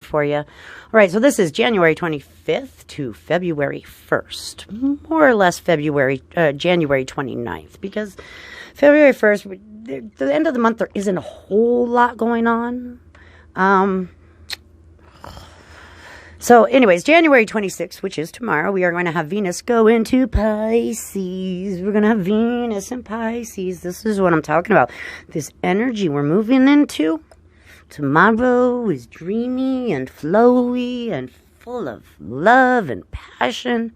for you. All right, so this is January 25th to February 1st. More or less January 29th. Because February 1st, the end of the month, there isn't a whole lot going on. So anyways, January 26th, which is tomorrow, we are going to have Venus go into Pisces. We're going to have Venus in Pisces. This is what I'm talking about. This energy we're moving into tomorrow is dreamy and flowy and full of love and passion.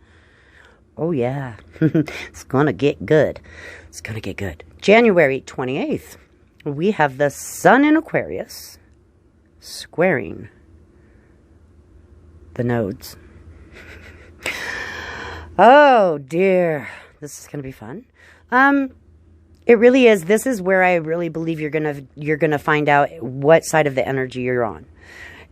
Oh, yeah. It's going to get good. It's going to get good. January 28th, we have the Sun in Aquarius squaring the nodes. Oh dear, this is gonna be fun. It really is. This is where I really believe you're gonna find out what side of the energy you're on.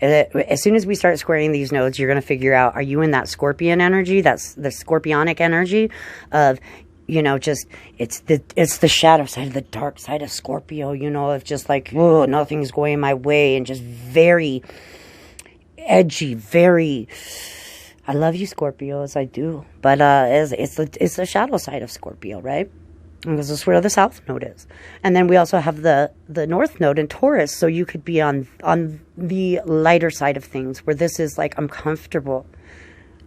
As soon as we start squaring these nodes, you're gonna figure out, are you in that Scorpion energy? That's the Scorpionic energy of, you know, just it's the shadow side, of the dark side of Scorpio. You know, of just like, whoa, nothing's going my way, and just very edgy, very, I love you, Scorpios, I do, but it's the shadow side of Scorpio, right? Because this is where the South Node is. And then we also have the North Node in Taurus, so you could be on the lighter side of things, where this is like, I'm comfortable,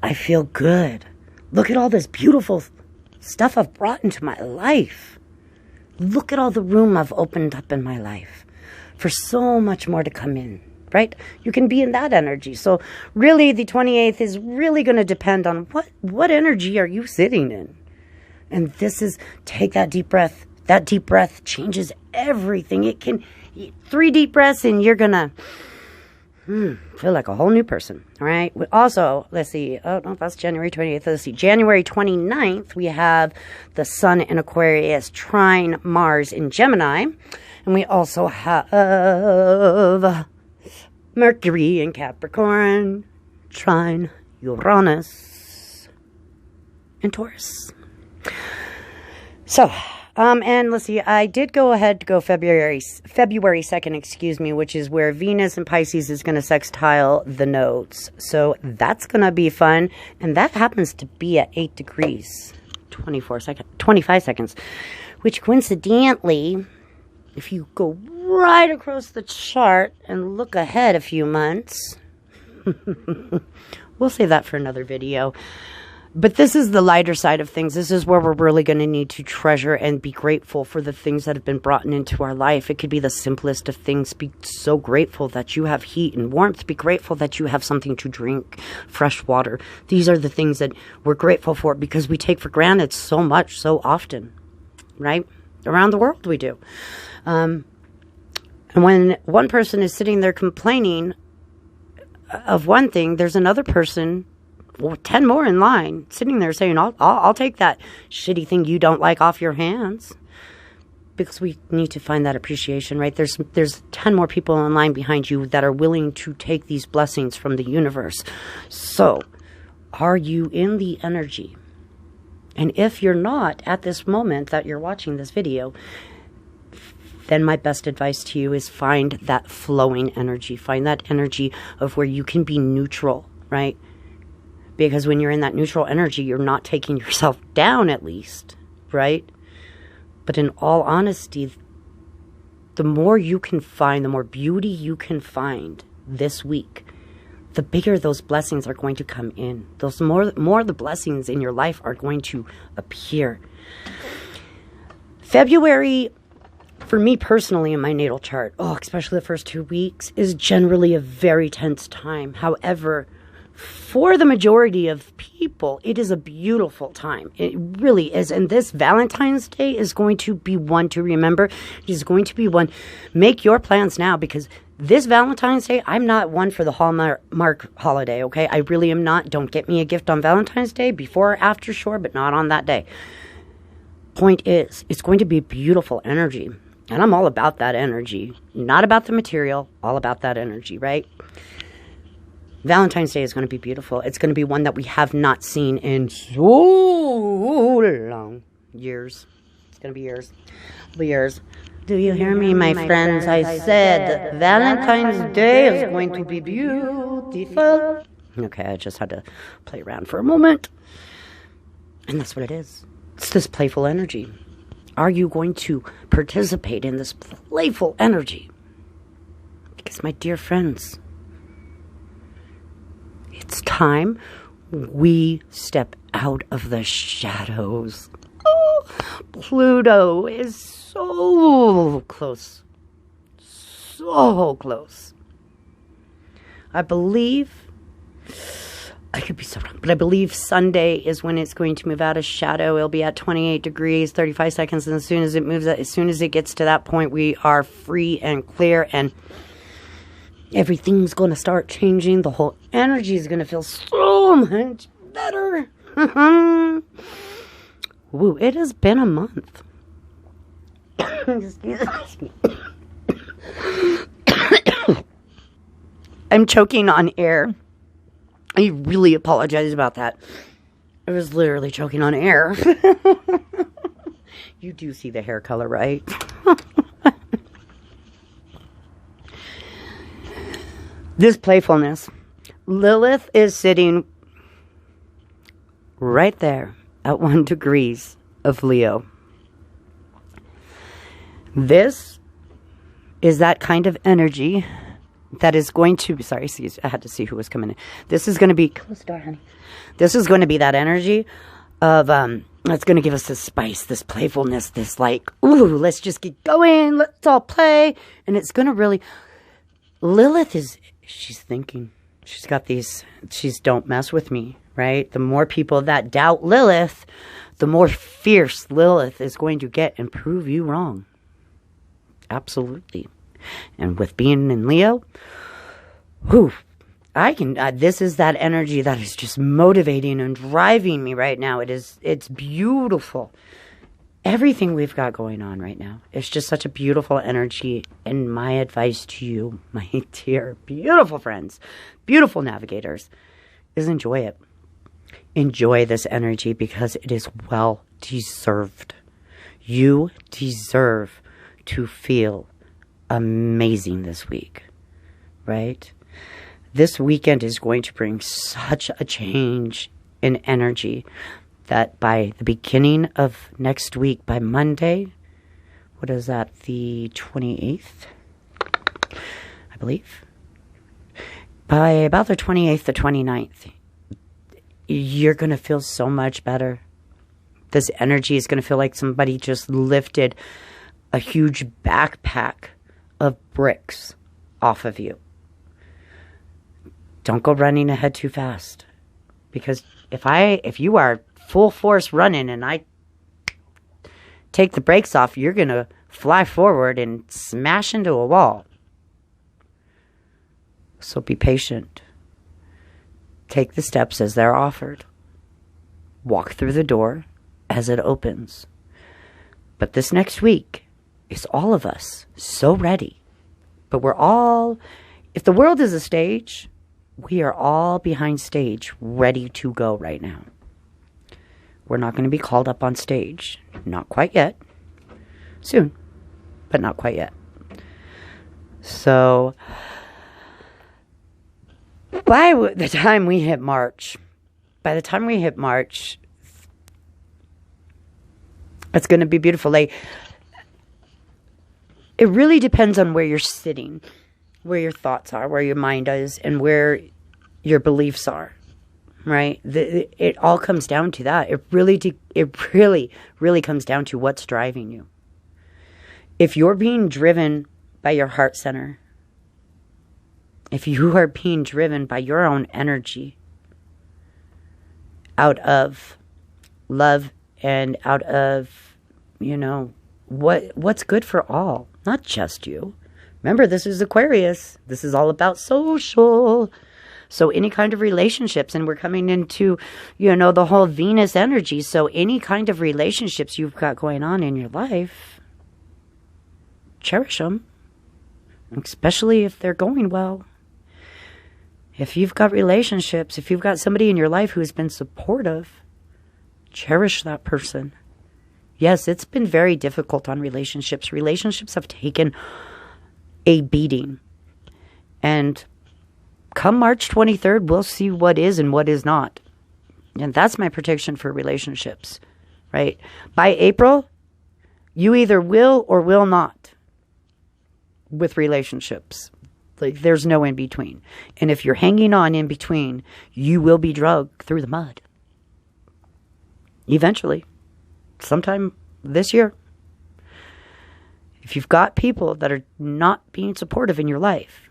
I feel good, look at all this beautiful stuff I've brought into my life, look at all the room I've opened up in my life for so much more to come in. Right? You can be in that energy. So really, the 28th is really going to depend on what energy are you sitting in. And this is, take that deep breath. That deep breath changes everything. It can, 3 deep breaths and you're going to feel like a whole new person. All right. Also, let's see. Oh, no, that's January 28th. Let's see. January 29th, we have the Sun in Aquarius trine Mars in Gemini. And we also have Mercury in Capricorn, trine Uranus in Taurus. So, and let's see, I did go ahead to go February 2nd, excuse me, which is where Venus in Pisces is going to sextile the nodes. So that's going to be fun. And that happens to be at 8 degrees, 25 seconds, which coincidentally, if you go right across the chart and look ahead a few months, we'll save that for another video. But this is the lighter side of things. This is where we're really going to need to treasure and be grateful for the things that have been brought into our life. It could be the simplest of things. Be so grateful that you have heat and warmth. Be grateful that you have something to drink, fresh water. These are the things that we're grateful for because we take for granted so much, so often, right? Around the world we do. And when one person is sitting there complaining of one thing, there's another person, 10 more in line, sitting there saying, I'll take that shitty thing you don't like off your hands. Because we need to find that appreciation, right? There's 10 more people in line behind you that are willing to take these blessings from the universe. So, are you in the energy? And if you're not at this moment that you're watching this video, then my best advice to you is find that flowing energy. Find that energy of where you can be neutral, right? Because when you're in that neutral energy, you're not taking yourself down at least, right? But in all honesty, the more you can find, the more beauty you can find this week, the bigger those blessings are going to come in. Those more the blessings in your life are going to appear. February, for me personally in my natal chart, especially the first 2 weeks, is generally a very tense time. However, for the majority of people, it is a beautiful time. It really is. And this Valentine's Day is going to be one to remember. It is going to be one. Make your plans now, because this Valentine's Day, I'm not one for the Hallmark holiday, okay? I really am not. Don't get me a gift on Valentine's Day, before or after, sure, but not on that day. Point is, it's going to be beautiful energy. And I'm all about that energy. Not about the material, all about that energy, right? Valentine's Day is going to be beautiful. It's going to be one that we have not seen in so long. Years. It's going to be years. Years. Do you hear me, my friends? I said Valentine's Day is going to be beautiful. beautiful. Okay, I just had to play around for a moment. And that's what it is. It's this playful energy. Are you going to participate in this playful energy? Because, my dear friends, it's time we step out of the shadows. Oh, Pluto is so close. So close. I believe, I could be so wrong, but I believe Sunday is when it's going to move out of shadow. It'll be at 28 degrees, 35 seconds, and as soon as it moves, as soon as it gets to that point, we are free and clear, and everything's going to start changing. The whole energy is going to feel so much better. Woo, it has been a month. Excuse me. I'm choking on air. I really apologize about that. I was literally choking on air. You do see the hair color, right? This playfulness. Lilith is sitting right there at 1 degree of Leo. This is that kind of energy that is going to, sorry, excuse, I had to see who was coming in. This is going to be, close the door, honey. This is going to be that energy of, that's going to give us this spice, this playfulness, this like, ooh, let's just get going, let's all play. And it's going to really, Lilith is, she's thinking, she's got these, she's don't mess with me, right? The more people that doubt Lilith, the more fierce Lilith is going to get and prove you wrong. Absolutely. And with being in Leo, whew, I can, this is that energy that is just motivating and driving me right now. It's beautiful. Everything we've got going on right now. It's just such a beautiful energy. And my advice to you, my dear, beautiful friends, beautiful navigators, is enjoy it. Enjoy this energy because it is well deserved. You deserve to feel amazing this week, right? This weekend is going to bring such a change in energy that by the beginning of next week, by Monday, what is that, the 28th, I believe? By about the 28th, the 29th, you're going to feel so much better. This energy is going to feel like somebody just lifted a huge backpack of bricks off of you. Don't go running ahead too fast. Because if you are full force running and I take the brakes off, you're going to fly forward and smash into a wall. So be patient. Take the steps as they're offered. Walk through the door as it opens. But this next week is all of us so ready. But we're all, if the world is a stage, we are all behind stage, ready to go right now. We're not going to be called up on stage. Not quite yet. Soon, but not quite yet. So, by the time we hit March, it's going to be beautiful. Like, it really depends on where you're sitting, where your thoughts are, where your mind is, and where your beliefs are, right? It all comes down to that. It really comes down to what's driving you. If you're being driven by your heart center, if you are being driven by your own energy, out of love and out of, what's good for all, not just you. Remember, this is Aquarius. This is all about social. So any kind of relationships, and we're coming into, the whole Venus energy. So any kind of relationships you've got going on in your life, cherish them, especially if they're going well. If you've got relationships, if you've got somebody in your life who has been supportive, cherish that person. Yes, it's been very difficult on relationships. Relationships have taken a beating. And come March 23rd, we'll see what is and what is not. And that's my prediction for relationships, right? By April, you either will or will not with relationships. Like, there's no in between. And if you're hanging on in between, you will be dragged through the mud. Eventually. Sometime this year. If you've got people that are not being supportive in your life,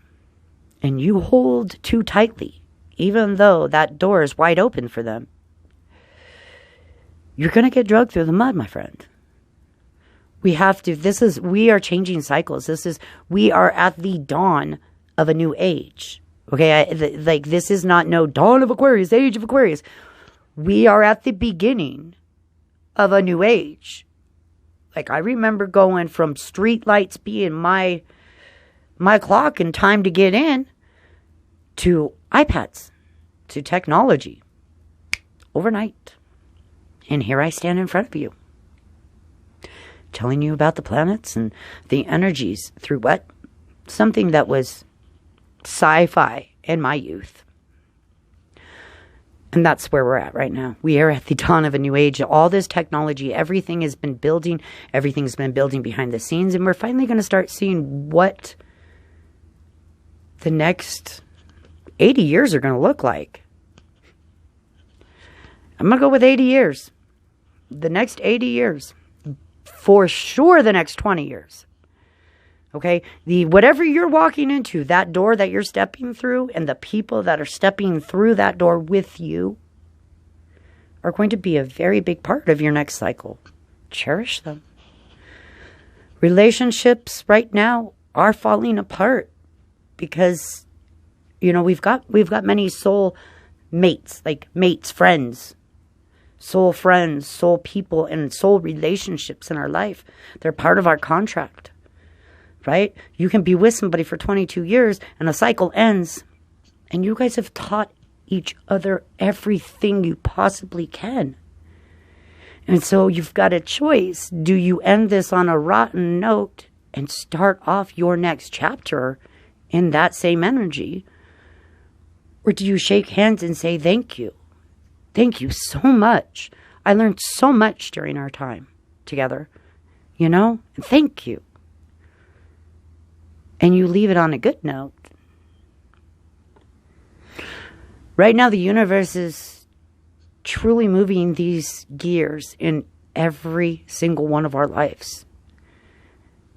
and you hold too tightly, even though that door is wide open for them, you're going to get dragged through the mud, my friend. We are changing cycles. We are at the dawn of a new age. Okay, this is not no dawn of Aquarius, age of Aquarius. We are at the beginning of a new age. Like, I remember going from street lights being my clock and time to get in to iPads, to technology, overnight. And here I stand in front of you, telling you about the planets and the energies through what? Something that was sci-fi in my youth. And that's where we're at right now. We are at the dawn of a new age. All this technology, everything has been building. Everything's been building behind the scenes. And we're finally going to start seeing what the next 80 years are going to look like. I'm going to go with 80 years. The next 80 years. For sure the next 20 years. Okay? Whatever you're walking into, that door that you're stepping through, and the people that are stepping through that door with you are going to be a very big part of your next cycle. Cherish them. Relationships right now are falling apart because, we've got many soul mates, like mates, friends, soul people, and soul relationships in our life. They're part of our contract. Right? You can be with somebody for 22 years and a cycle ends and you guys have taught each other everything you possibly can. And so you've got a choice. Do you end this on a rotten note and start off your next chapter in that same energy? Or do you shake hands and say, thank you? Thank you so much. I learned so much during our time together. And thank you. And you leave it on a good note. Right now, the universe is truly moving these gears in every single one of our lives.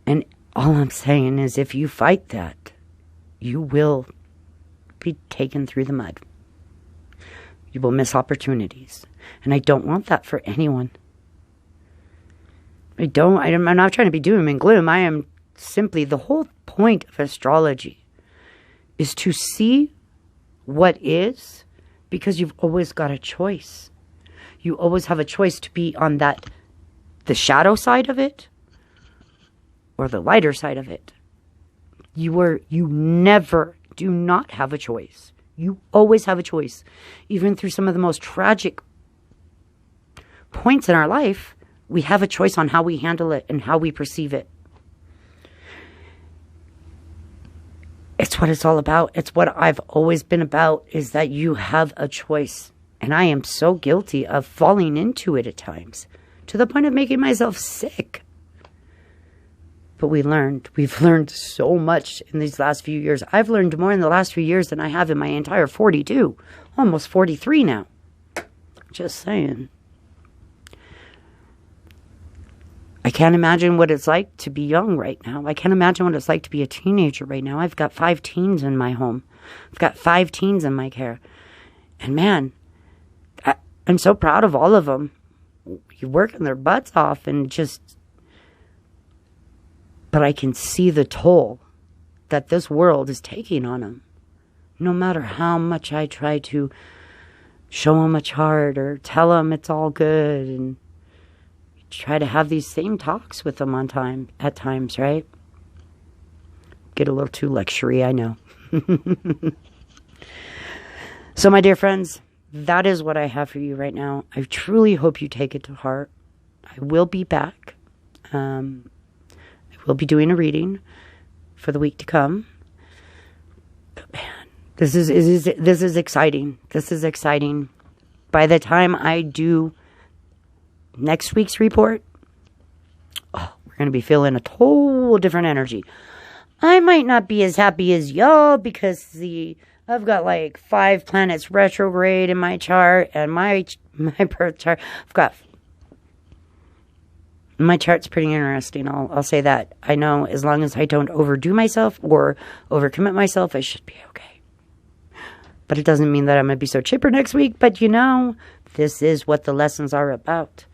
And all I'm saying is if you fight that, you will be taken through the mud. You will miss opportunities. And I don't want that for anyone. I'm not trying to be doom and gloom. I am simply, the whole point of astrology is to see what is, because you've always got a choice. You always have a choice to be on the shadow side of it or the lighter side of it. You never do not have a choice. You always have a choice. Even through some of the most tragic points in our life, we have a choice on how we handle it and how we perceive it. It's what it's all about. It's what I've always been about, is that you have a choice. And I am so guilty of falling into it at times, to the point of making myself sick. But we've learned so much in these last few years. I've learned more in the last few years than I have in my entire 42, almost 43 now. Just saying. I can't imagine what it's like to be young right now. I can't imagine what it's like to be a teenager right now. I've got 5 teens in my home. I've got 5 teens in my care. And man, I'm so proud of all of them. You're working their butts off but I can see the toll that this world is taking on them. No matter how much I try to show them a chart or tell them it's all good, and try to have these same talks with them at times, right? Get a little too lectury, I know. So, my dear friends, that is what I have for you right now. I truly hope you take it to heart. I will be back. I will be doing a reading for the week to come. But man, This is exciting. This is exciting. By the time I do next week's report, we're going to be feeling a total different energy. I might not be as happy as y'all because I've got like 5 planets retrograde in my chart, and my birth chart. My chart's pretty interesting. I'll say that. I know as long as I don't overdo myself or overcommit myself, I should be okay. But it doesn't mean that I'm going to be so chipper next week. But this is what the lessons are about.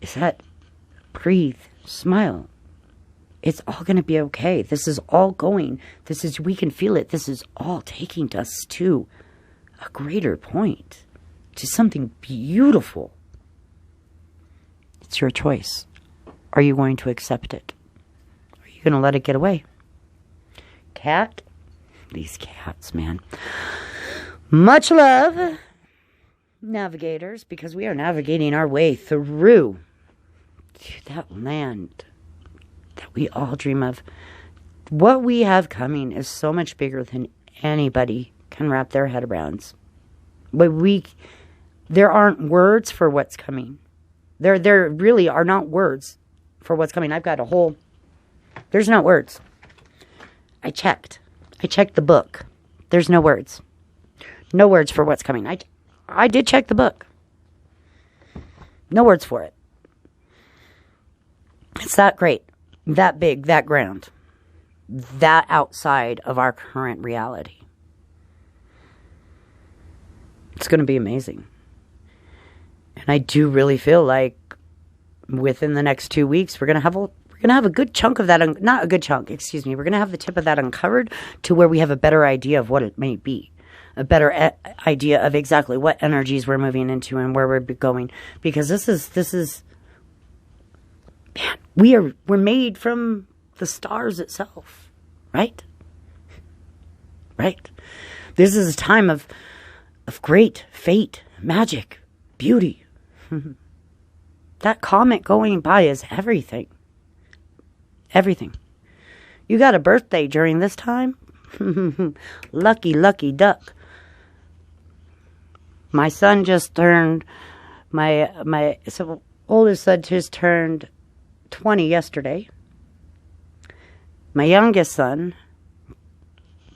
Is that breathe, smile. It's all going to be okay. This is all going. We can feel it. This is all taking us to a greater point, to something beautiful. It's your choice. Are you going to accept it? Are you going to let it get away? Cat? These cats, man. Much love, navigators, because we are navigating our way through that land that we all dream of. What we have coming is so much bigger than anybody can wrap their head around. But there aren't words for what's coming. There really are not words for what's coming. I've got there's no words. I checked the book. There's no words. No words for what's coming. I did check the book. No words for it. It's that great, that big, that grand, that outside of our current reality. It's going to be amazing. And I do really feel like within the next 2 weeks, we're going to have a good chunk of that, not a good chunk, excuse me. We're going to have the tip of that uncovered to where we have a better idea of what it may be. A better idea of exactly what energies we're moving into and where we're going. Because this is, man, we're made from the stars itself, right? Right. This is a time of great fate, magic, beauty. That comet going by is everything. Everything. You got a birthday during this time? Lucky, lucky duck. My son just turned, my oldest son just turned 20 yesterday. My youngest son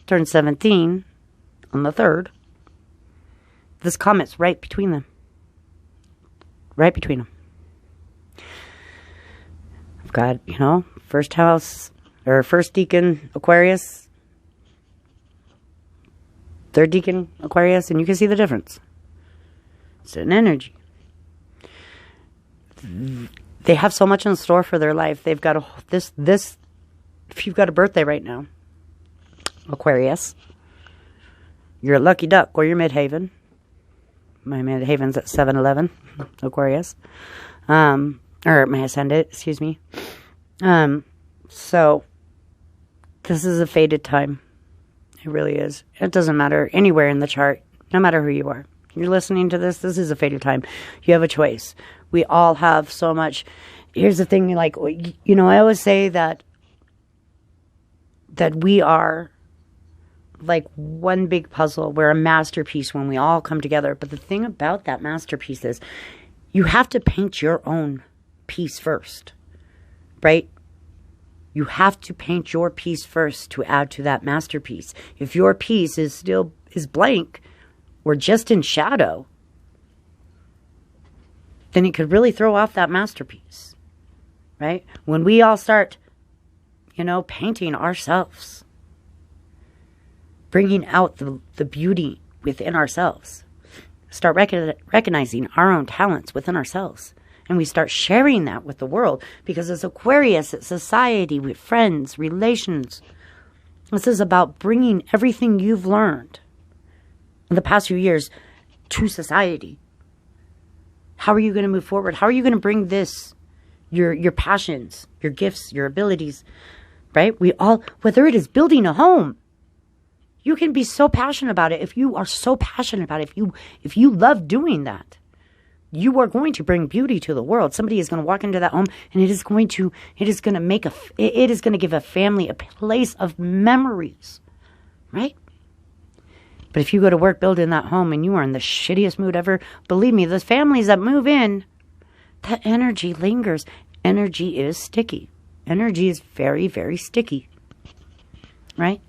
turned 17 on the 3rd. This comet's right between them. Right between them. I've got, first house, or first deacon Aquarius, 3rd deacon Aquarius, and you can see the difference. It's an energy. They have so much in store for their life. They've got this. If you've got a birthday right now, Aquarius, you're a lucky duck, or you're Midhaven. My Midhaven's at 7-11, Aquarius. Or my ascendant, excuse me. So, this is a fated time. It really is. It doesn't matter anywhere in the chart, no matter who you are. You're listening to this is a fated time. You have a choice. We all have so much. Here's the thing, I always say that we are like one big puzzle. We're a masterpiece when we all come together. But the thing about that masterpiece is you have to paint your own piece first, right? You have to paint your piece first to add to that masterpiece. If your piece is blank or just in shadow, then it could really throw off that masterpiece, right? When we all start, painting ourselves, bringing out the beauty within ourselves, start recognizing our own talents within ourselves, and we start sharing that with the world, because as Aquarius, it's society, with friends, relations. This is about bringing everything you've learned in the past few years to society. How are you going to move forward? How are you going to bring this, your passions, your gifts, your abilities, right? We all, whether it is building a home, you can be so passionate about it. If you are so passionate about it, if you love doing that, you are going to bring beauty to the world. Somebody is going to walk into that home, and it is going to give a family a place of memories, right? But if you go to work building that home and you are in the shittiest mood ever, believe me, the families that move in, that energy lingers. Energy is sticky. Energy is very, very sticky. Right?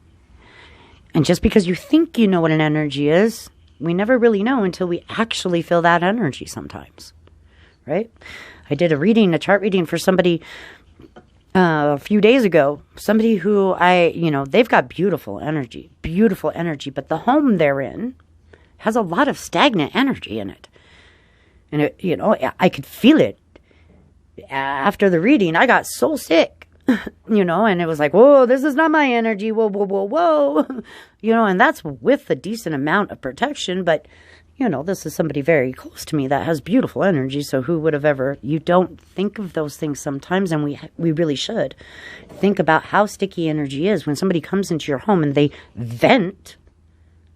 And just because you think you know what an energy is, we never really know until we actually feel that energy sometimes. Right? I did a chart reading for somebody a few days ago. Somebody who they've got beautiful energy, but the home they're in has a lot of stagnant energy in it. And I could feel it. After the reading, I got so sick, and it was like, whoa, this is not my energy. Whoa, whoa, whoa, whoa. And that's with a decent amount of protection. But, this is somebody very close to me that has beautiful energy. So who would have ever, you don't think of those things sometimes. And we really should think about how sticky energy is. When somebody comes into your home and they vent,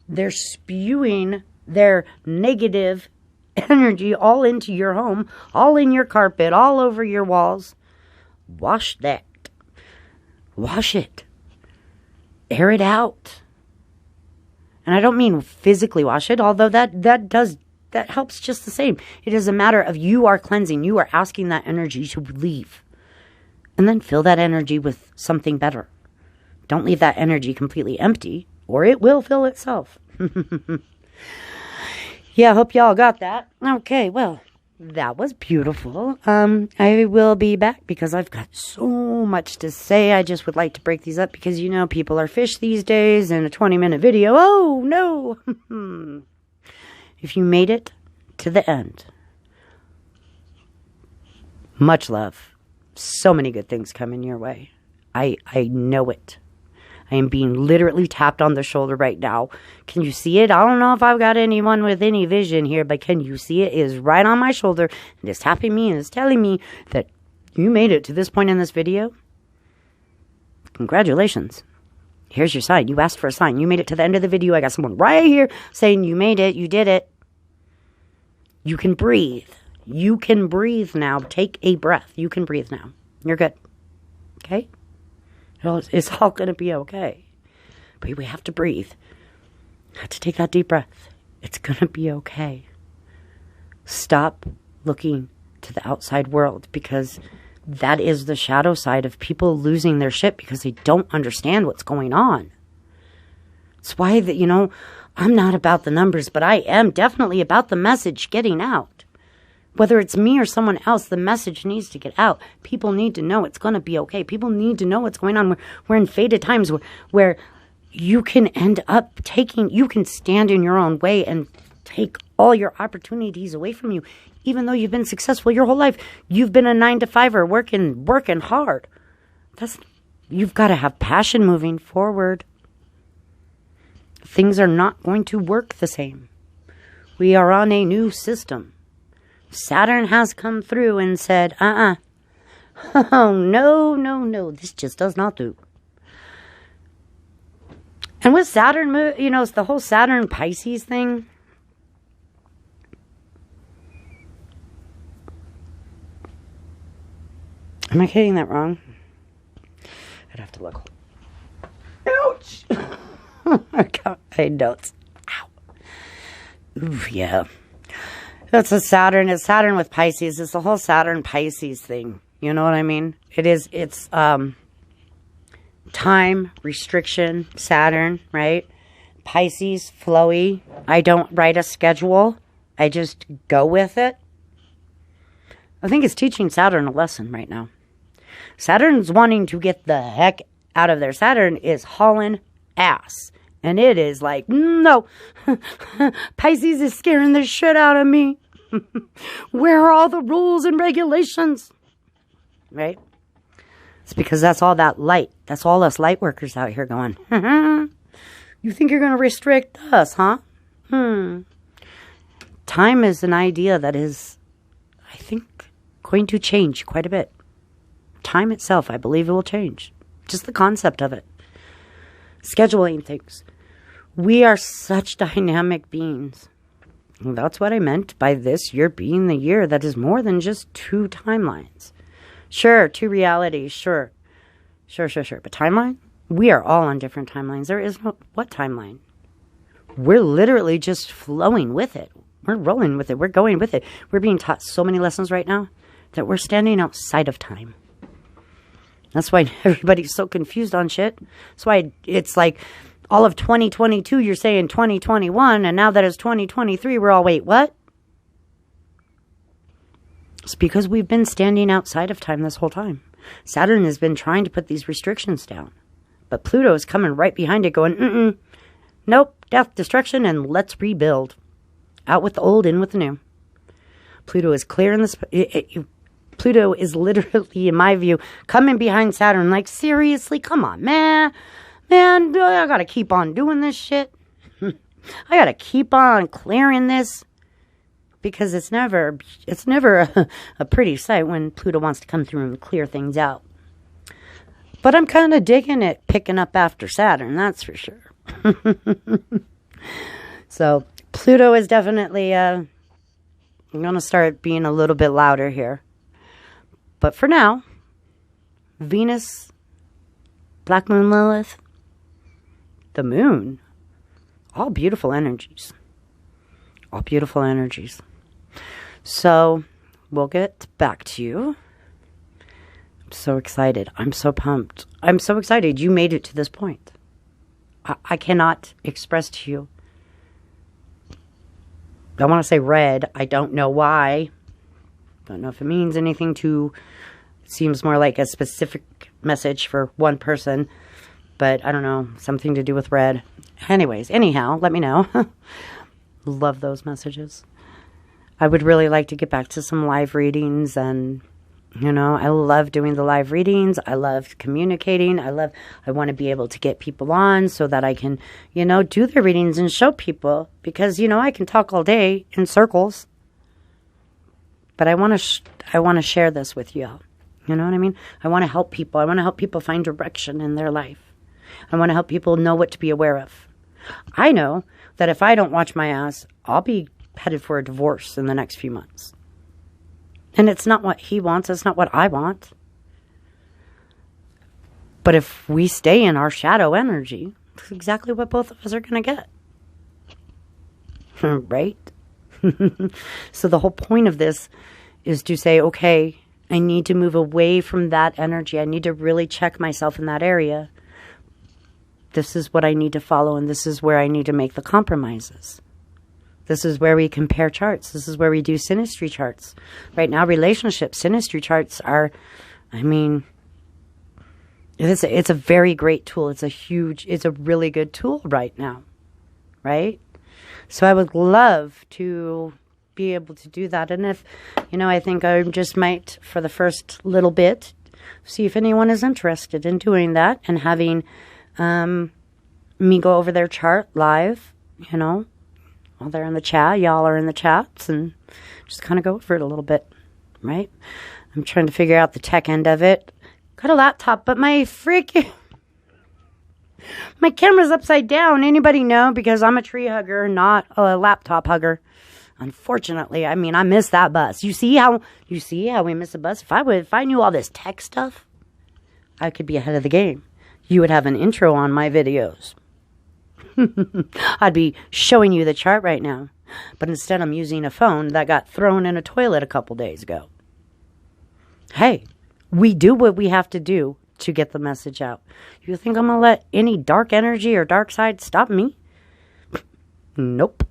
they're spewing their negative energy all into your home, all in your carpet, all over your walls. Wash that. Wash it. Air it out. And I don't mean physically wash it, although that helps just the same. It is a matter of you are cleansing. You are asking that energy to leave. And then fill that energy with something better. Don't leave that energy completely empty, or it will fill itself. Yeah, I hope y'all got that. Okay, well, that was beautiful. I will be back because I've got so much to say. I just would like to break these up because, people are fish these days and a 20-minute video. Oh, no. If you made it to the end, much love. So many good things coming your way. I know it. I am being literally tapped on the shoulder right now. Can you see it? I don't know if I've got anyone with any vision here, but can you see it? It is right on my shoulder and it's tapping me and it's telling me that you made it to this point in this video. Congratulations. Here's your sign. You asked for a sign. You made it to the end of the video. I got someone right here saying you made it. You did it. You can breathe. You can breathe now. Take a breath. You can breathe now. You're good. Okay? It's all going to be okay. But we have to breathe. Have to take that deep breath. It's going to be okay. Stop looking to the outside world because that is the shadow side of people losing their shit because they don't understand what's going on. It's why that, I'm not about the numbers, but I am definitely about the message getting out. Whether it's me or someone else, the message needs to get out. People need to know it's going to be okay. People need to know what's going on. We're in fated times where you can end up you can stand in your own way and take all your opportunities away from you. Even though you've been successful your whole life, you've been a 9-to-5er working hard. You've got to have passion moving forward. Things are not going to work the same. We are on a new system. Saturn has come through and said, oh, no, this just does not do. And with Saturn, it's the whole Saturn Pisces thing. Am I getting that wrong? I'd have to look. Ouch! I don't. Ow. Ooh, yeah. That's a Saturn. It's Saturn with Pisces. It's the whole Saturn Pisces thing. You know what I mean? It's time, restriction, Saturn, right? Pisces, flowy. I don't write a schedule. I just go with it. I think it's teaching Saturn a lesson right now. Saturn's wanting to get the heck out of there. Saturn is hauling ass. And it is like, no, Pisces is scaring the shit out of me. Where are all the rules and regulations? Right? It's because that's all that light. That's all us light workers out here going, you think you're going to restrict us, huh? Time is an idea that is, I think, going to change quite a bit. Time itself, I believe it will change. Just the concept of it. Scheduling things. We are such dynamic beings. And that's what I meant by this year being the year that is more than just 2 timelines. Sure, 2 realities, sure. Sure. But timeline? We are all on different timelines. There is no... What timeline? we're literally just flowing with it. We're rolling with it. We're going with it. We're being taught so many lessons right now that we're standing outside of time. That's why everybody's so confused on shit. That's why it's like all of 2022, you're saying 2021, and now that it's 2023, we're all, wait, what? It's because we've been standing outside of time this whole time. Saturn has been trying to put these restrictions down. But Pluto is coming right behind it going, nope, death, destruction, and let's rebuild. Out with the old, in with the new. Pluto is clearing the... Pluto is literally, in my view, coming behind Saturn. Like, seriously? Come on, man. Man, I gotta keep on doing this shit. I gotta keep on clearing this. Because it's never a pretty sight when Pluto wants to come through and clear things out. But I'm kind of digging it picking up after Saturn, that's for sure. So, Pluto is definitely, I'm going to start being a little bit louder here. But for now, Venus, Black Moon Lilith, the Moon, all beautiful energies. All beautiful energies. So, we'll get back to you. I'm so excited. I'm so pumped. I'm so excited you made it to this point. I cannot express to you. I want to say red. I don't know why. Don't know if it means anything to... It seems more like a specific message for one person. But I don't know. Something to do with red. Anyways, anyhow, let me know. Love those messages. I would really like to get back to some live readings, and you know, I love doing the live readings. I love communicating. I want to be able to get people on so that I can, you know, do the readings and show people, because you know, I can talk all day in circles, but I want to share this with you all. You know what I mean? I want to help people. I want to help people find direction in their life. I want to help people know what to be aware of. I know that if I don't watch my ass, I'll be headed for a divorce in the next few months. And it's not what he wants. It's not what I want. But if we stay in our shadow energy, that's exactly what both of us are going to get. Right? So the whole point of this is to say, okay, I need to move away from that energy. I need to really check myself in that area. This is what I need to follow, and this is where I need to make the compromises. This is where we compare charts. This is where we do synastry charts. Right now, relationship synastry charts are, I mean, it's a very great tool. It's a really good tool right now, right? So I would love to be able to do that. And if, you know, I think I just might, for the first little bit, see if anyone is interested in doing that and having me go over their chart live, you know, while they're in the chat, y'all are in the chats, and just kind of go over it a little bit, right? I'm trying to figure out the tech end of it. Got a laptop, but my camera's upside down. Anybody know? Because I'm a tree hugger, not a laptop hugger. Unfortunately, I mean, I missed that bus. You see how we miss a bus? If I knew all this tech stuff, I could be ahead of the game. You would have an intro on my videos. I'd be showing you the chart right now. But instead, I'm using a phone that got thrown in a toilet a couple days ago. Hey, we do what we have to do to get the message out. You think I'm going to let any dark energy or dark side stop me? Nope.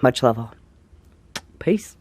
Much love all. Peace.